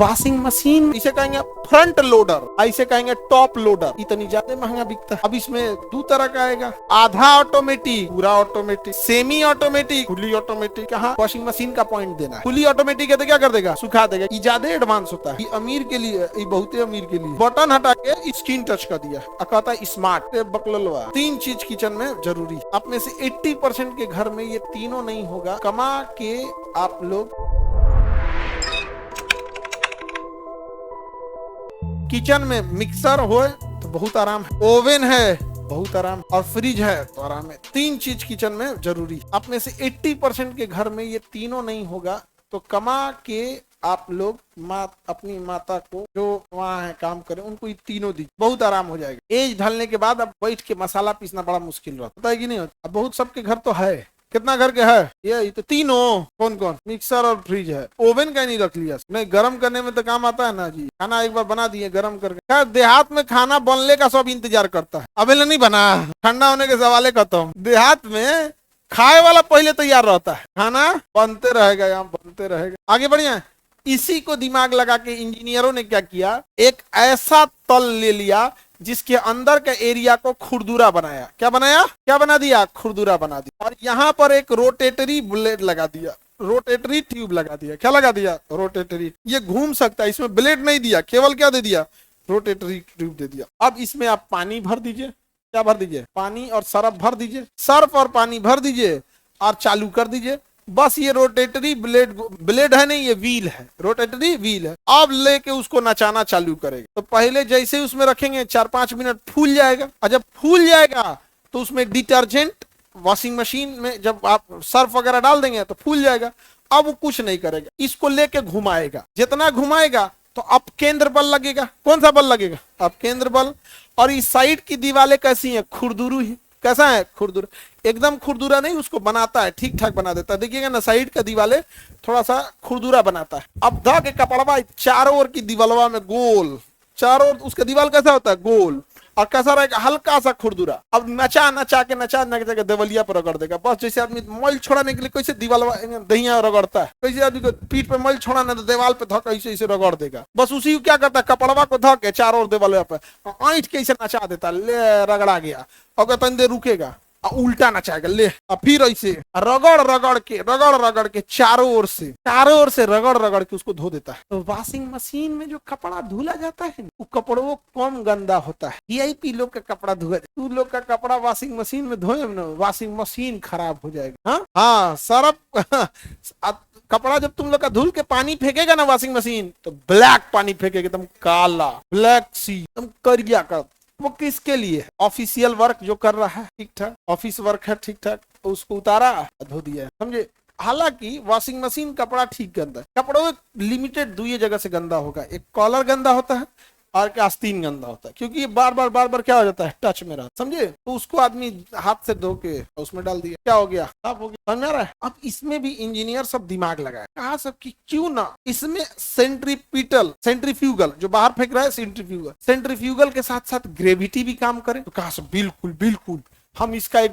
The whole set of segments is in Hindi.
वॉशिंग मशीन इसे कहेंगे फ्रंट लोडर, इसे कहेंगे टॉप लोडर। इतनी ज्यादा महंगा बिकता है। अब इसमें दो तरह का आएगा, आधा ऑटोमेटिक, पूरा automatic, semi automatic, fully automatic. कहाँ वॉशिंग मशीन का पॉइंट देना है। फुली ऑटोमेटिक है तो क्या कर देगा, सुखा देगा। ये ज्यादा एडवांस होता है, ये अमीर के लिए, ये बहुत अमीर के लिए। बटन हटा के स्क्रीन टच कर दिया, कहता है स्मार्ट बकलवा। 3 चीज किचन में जरूरी। आप में से 80% के घर में ये तीनों नहीं होगा। कमा के आप लोग किचन में मिक्सर हो तो बहुत आराम है, ओवन है बहुत आराम, और फ्रिज है तो आराम है। 3 चीज किचन में जरूरी। आप में से 80% के घर में ये तीनों नहीं होगा तो कमा के आप लोग अपनी माता को जो वहाँ है काम करे उनको ये तीनों दी, बहुत आराम हो जाएगा। एज ढलने के बाद अब बैठ के मसाला पीसना बड़ा मुश्किल रहता है कि नहीं होता। अब बहुत सबके घर तो है। कितना घर के है ये तो तीनों, कौन कौन, मिक्सर और फ्रिज है। ओवन का नहीं रख लिया, नहीं गर्म करने में तो काम आता है ना जी। खाना एक बार बना दिए गर्म करके। देहात में खाना बनने का सब इंतजार करता है, अभी नहीं बना, ठंडा होने के सवाल खत्म। देहात में खाए वाला पहले तैयार रहता है, खाना बनते रहेगा, यहाँ बनते रहेगा। आगे बढ़िया। इसी को दिमाग लगा के इंजीनियरों ने क्या किया, एक ऐसा तल ले लिया जिसके अंदर के एरिया को खुरदुरा बनाया। क्या बनाया, क्या बना दिया, खुरदुरा बना दिया। और यहाँ पर एक रोटेटरी ब्लेड लगा दिया, रोटेटरी ट्यूब लगा दिया। क्या लगा दिया, रोटेटरी। ये घूम सकता है, इसमें ब्लेड नहीं दिया, केवल क्या दे दिया, रोटेटरी ट्यूब दे दिया। अब इसमें आप पानी भर दीजिए। क्या भर दीजिए, पानी और सर्फ भर दीजिए। सर्फ और पानी भर दीजिए और चालू कर दीजिए। बस ये रोटेटरी ब्लेड है नहीं, ये व्हील है, रोटेटरी व्हील है। अब लेके उसको नचाना चालू करेगा। तो पहले जैसे ही उसमें रखेंगे 4-5 मिनट फूल जाएगा, और जब फूल जाएगा तो उसमें डिटर्जेंट, वॉशिंग मशीन में जब आप सर्फ वगैरह डाल देंगे तो फूल जाएगा। अब वो कुछ नहीं करेगा, इसको लेके घुमाएगा। जितना घुमाएगा तो अब केंद्र बल लगेगा। कौन सा बल लगेगा, अब केंद्र बल। और इस साइड की दीवारें कैसी है, खुरदुरू है। कैसा है, खुरदुरा। एकदम खुरदुरा नहीं, उसको बनाता है, ठीक ठाक बना देता है। देखिएगा ना, साइड का दीवाले थोड़ा सा खुरदुरा बनाता है। अब धा के कपड़वा चारों ओर की दीवालवा में गोल, चारों ओर उसका दीवाल कैसा होता है, गोल, और कैसा रहेगा, हल्का सा खुरदुरा। अब नचा के देवलिया पर रगड़ देगा। बस जैसे आदमी मैल छोड़ाने के लिए कैसे दीवालवा दहिया रगड़ता है, कैसे आदमी को पीठ पे मैल छोड़ाना तो दीवाल पे धक ऐसे रगड़ देगा। बस उसी को क्या करता है, कपड़वा को धक के चारों ओर दीवाल पे ऐंठ के ऐसे नचा देता, ले रगड़ा गया। अगर तन देर रुकेगा और उल्टा नचाएगा, ले, और फिर ऐसे रगड़ के चारों ओर से रगड़ के उसको धो देता है। तो वॉशिंग मशीन में जो कपड़ा धुला जाता है वो कपड़ों वो कम गंदा होता है। वीआईपी लोग का कपड़ा धुआ, तू लोग का कपड़ा वॉशिंग मशीन में धोए ना, वॉशिंग मशीन खराब हो जाएगा। हाँ सरफ कपड़ा जब तुम लोग का धुल के पानी फेंकेगा ना वॉशिंग मशीन, तो ब्लैक पानी फेंकेगा, एकदम काला, ब्लैक सी, एकदम करिया कर। वो किसके लिए, ऑफिशियल वर्क जो कर रहा है ठीक ठाक, ऑफिस वर्क है ठीक ठाक, तो उसको उतारा धो दिया, समझे। हालांकि वॉशिंग मशीन कपड़ा ठीक गंदा है। कपड़ों लिमिटेड 2 जगह से गंदा होगा, एक कॉलर गंदा होता है और आस्तीन गंदा होता है, क्योंकि ये बार बार क्या हो जाता है, टच में रहा, समझे। तो उसको आदमी हाथ से धो के उसमें डाल दिया, क्या हो गया, साफ हो गया, समझ रहा है। अब इसमें भी इंजीनियर सब दिमाग लगाए, कहा सब कि क्यों ना इसमें सेंट्रीफ्यूगल जो बाहर फेंक रहा है, सेंट्रीफ्यूगल के साथ साथ ग्रेविटी भी काम करे। तो कहा सब बिल्कुल हम इसका एक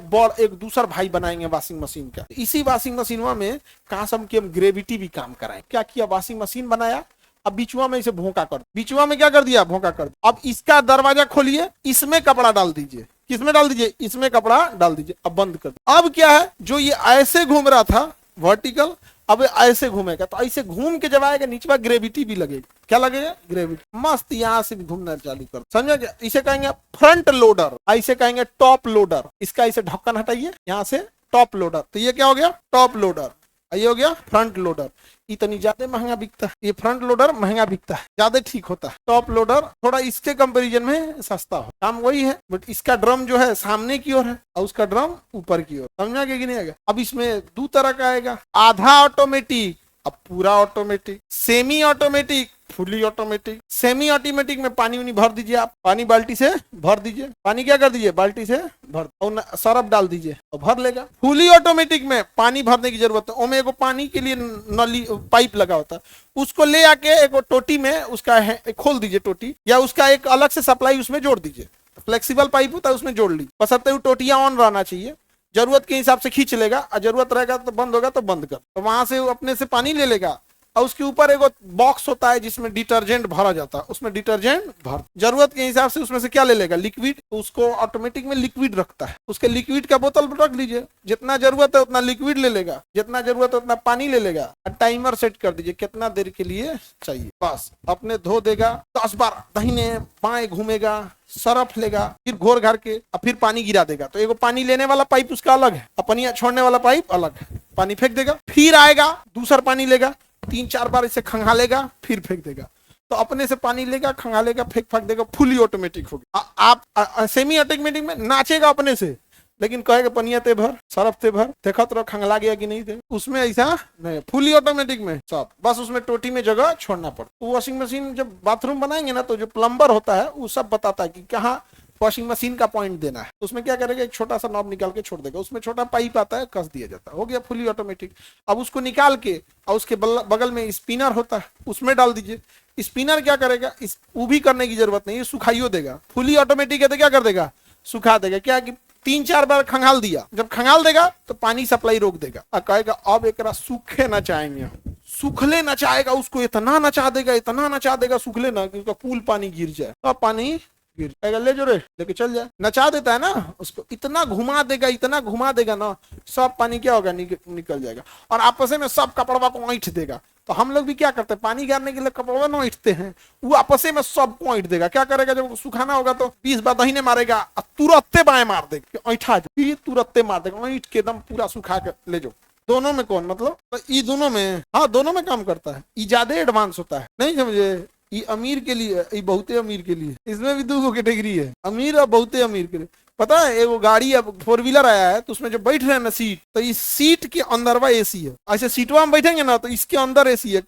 दूसरा भाई बनाएंगे वॉशिंग मशीन का। इसी वॉशिंग मशीन में कहा सब कि हम ग्रेविटी भी काम कराएं। क्या किया, वॉशिंग मशीन बनाया। अब बीचवा में इसे भोंका कर, बीचवा में क्या कर दिया, भोंका कर। अब इसका दरवाजा खोलिए, इसमें कपड़ा डाल दीजिए। किसमें डाल दीजिए, इसमें कपड़ा डाल दीजिए। अब बंद कर। अब क्या है, जो ये ऐसे घूम रहा था वर्टिकल, अब ऐसे घूमेगा। तो ऐसे घूम के जब आएगा नीचे ग्रेविटी भी लगेगा। क्या लगेगा, ग्रेविटी। मस्त यहाँ से भी घूमना चालू कर, समझे। इसे कहेंगे फ्रंट लोडर, ऐसे कहेंगे टॉप लोडर। इसका इसे ढक्कन हटाइए, यहाँ से टॉप लोडर। तो ये क्या हो गया, टॉप लोडर। ये हो गया फ्रंट लोडर। इतनी ज्यादा महंगा बिकता है ये फ्रंट लोडर, महंगा बिकता है, ज्यादा ठीक होता है। टॉप लोडर थोड़ा इसके कंपैरिजन में सस्ता हो, काम वही है, बट इसका ड्रम जो है सामने की ओर है और उसका ड्रम ऊपर की ओर। समझा कि नहीं आएगा। अब इसमें 2 तरह का आएगा, आधा ऑटोमेटिक, अब पूरा automatic, semi automatic, fully automatic. Semi automatic में पानी उनी भर दीजिए, आप पानी बाल्टी से भर दीजिए, पानी क्या कर दीजिए, बाल्टी से भर, और सरफ डाल दीजिए और भर लेगा। फुली ऑटोमेटिक में पानी भरने की जरूरत है, उसमें एगो पानी के लिए नली पाइप लगा होता है, उसको ले आके एक टोटी में उसका खोल दीजिए टोटी, या उसका एक अलग से सप्लाई उसमें जोड़ दीजिए। फ्लेक्सिबल पाइप होता है, उसमें जोड़ लीजिए। बशर्ते वो टोटियां ऑन रहना चाहिए, जरूरत के हिसाब से खींच लेगा, और जरूरत रहेगा तो बंद होगा तो बंद कर। तो वहां से वो अपने से पानी ले लेगा और उसके ऊपर एक बॉक्स होता है जिसमें डिटर्जेंट भरा जाता है, उसमें डिटर्जेंट भर, जरूरत के हिसाब से उसमें से क्या ले लेगा, लिक्विड, तो उसको ऑटोमेटिक में लिक्विड रखता है, उसके लिक्विड का बोतल रख लीजिए, जितना जरूरत है उतना लिक्विड ले लेगा, जितना जरूरत है उतना पानी ले लेगा, टाइमर सेट कर दीजिए कितना देर के लिए चाहिए, बस अपने धो देगा, 10 बार दाहिने बाएं घूमेगा, सरफ लेगा, फिर घोर घार के और फिर पानी गिरा देगा, तो एगो पानी लेने वाला पाइप उसका अलग है, अपनी छोड़ने वाला पाइप अलग है, पानी फेंक देगा, फिर आएगा दूसरा पानी लेगा, 3-4 बार इसे खंगालेगा, फिर फेंक देगा, तो अपने से पानी लेगा, खंगालेगा, फेंक देगा, फुली ऑटोमेटिक होगा। आप सेमी ऑटोमेटिक में नाचेगा अपने से, लेकिन कहेगा पनिया ते भर, सरफ ते भर, देखा तो खंगला गया कि नहीं थे, उसमें ऐसा नहीं, फुली ऑटोमेटिक में सब, बस उसमें टोटी में जगह छोड़ना पड़ता। तो वॉशिंग मशीन जब बाथरूम बनाएंगे ना, तो जो प्लम्बर होता है वो सब बताता है कि कहाँ वॉशिंग मशीन का पॉइंट देना है, उसमें क्या करेगा, एक छोटा सा नॉब निकाल के छोड़ देगा, उसमें छोटा पाइप आता है, कस दिया जाता है, हो गया फुली ऑटोमेटिक। अब उसको निकाल के और उसके बगल में स्पिनर होता है, उसमें डाल दीजिए, स्पिनर क्या करेगा, इस वो भी करने की जरूरत नहीं है, सुखाइयो देगा, फुली ऑटोमेटिक है तो क्या कर देगा, सुखा देगा, क्या कि 3-4 बार खंगाल दिया, जब खंगाल देगा तो पानी सप्लाई रोक देगा और कहेगा अब एक सूखे ना चाहेंगे, सूखले नचाएगा, उसको इतना नचा देगा, इतना नचा देगा सूखले ना कि उसका कूल पानी गिर जाए, तो पानी गिर जाएगा, ले जो रे लेके चल जाए, नचा देता है ना उसको, इतना घुमा देगा, इतना घुमा देगा ना, सब पानी क्या होगा, निकल जाएगा, और आपस में सब कपड़वा को ऐंठ देगा। तो हम लोग भी क्या करते हैं, पानी गारने के लिए कपड़वा न ऐंठते हैं, वो आपस में सबको ऐंठ देगा, क्या करेगा, जब सुखाना होगा तो 20 बार दहीने मारेगा, तुरंते बाएं मार देगा, ऐठा तुरंते मार देगा, ऐंठ के एकदम पूरा सुखा के ले जाओ। दोनों में कौन, मतलब तो ये दोनों में, हाँ दोनों में काम करता है, ये ज्यादा एडवांस होता है, नहीं समझे, ये अमीर के लिए, ये बहुते अमीर के लिए, इसमें भी 2 कैटेगरी है, अमीर और बहुते अमीर के लिए। पता है वो गाड़ी अब 4 व्हीलर आया है, तो उसमें जो बैठ रहे हैं ना सीट, तो इस सीट के अंदर वह एसी है, ऐसे सीटवा में बैठेंगे ना तो इसके अंदर एसी है,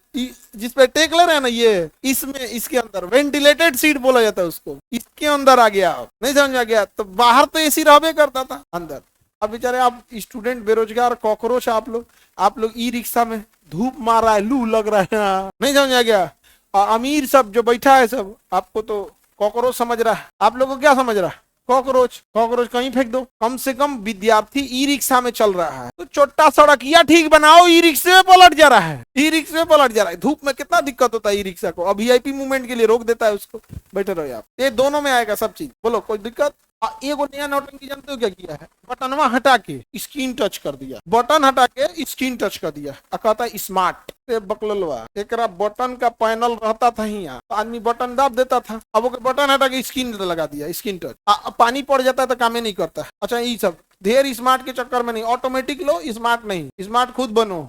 जिसपे टेक ले रहे हैं ना ये, इसमें इसके अंदर वेंटिलेटेड सीट बोला जाता है उसको, इसके अंदर आ गया, नहीं समझ आ गया, तो बाहर तो एसी रहबे करता था, अंदर अब बेचारे आप स्टूडेंट, बेरोजगार, कॉकरोच, आप लोग ई रिक्शा में धूप मार रहा है, लू लग रहा है, नहीं समझ आ गया, और अमीर सब जो बैठा है सब आपको तो कॉकरोच समझ रहा है, आप लोगों को क्या समझ रहा है, कॉकरोच कहीं फेंक दो। कम से कम विद्यार्थी ई रिक्शा में चल रहा है, तो छोटा सड़किया ठीक बनाओ, ई रिक्शे में पलट जा रहा है, ई रिक्शे में पलट जा रहा है, धूप में कितना दिक्कत होता है ई रिक्शा को, अब वीआईपी मूवमेंट के लिए रोक देता है उसको, बैठे रहो आप, ये दोनों में आएगा सब चीज, बोलो कोई दिक्कत। एगो नया नौटंकी जानते हो क्या किया है, बटनवा हटा के स्क्रीन टच कर दिया, बटन हटा के स्क्रीन टच कर दिया, कहता है स्मार्ट, बकलवा, एक बटन का पैनल रहता था ही, तो आदमी बटन दाब देता था, अब वो बटन हटा के स्क्रीन लगा दिया, स्क्रीन टच, पानी पड़ जाता है तो काम नहीं करता। अच्छा ये सब ढेर स्मार्ट के चक्कर में नहीं, ऑटोमेटिक लो, स्मार्ट नहीं, स्मार्ट खुद बनो।